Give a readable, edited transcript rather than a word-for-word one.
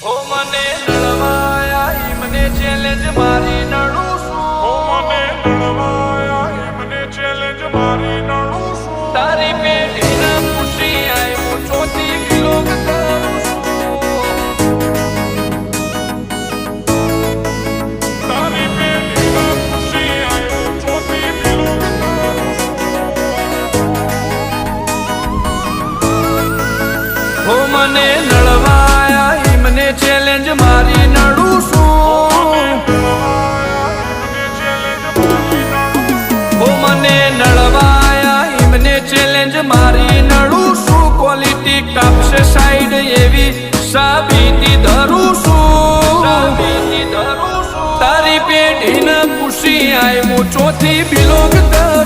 ઓ મને નળવાયા મને ચેલેન્જ મારી નડું છું. ઓ મને નળવાયા મને ચેલેન્જ મારી નડું છું. તારી પેઢીના ખુશી આય હું ચોથી વિલોક કરું છું. તારી પેઢીના ખુશી આય હું ચોથી વિલોક કરું છું. ઓ મને નળવાયા મને ચેલેન્જ મારી નડું છું. ઓ મને નળવાયા મને ચેલેન્જ મારી નડું છું. ક્વોલિટી કાપશે સાઈડ એવી સાબિતી ધરું છું. તારી પેઢીને ખુશી આય હું ચોથી બિલોંગ કરું.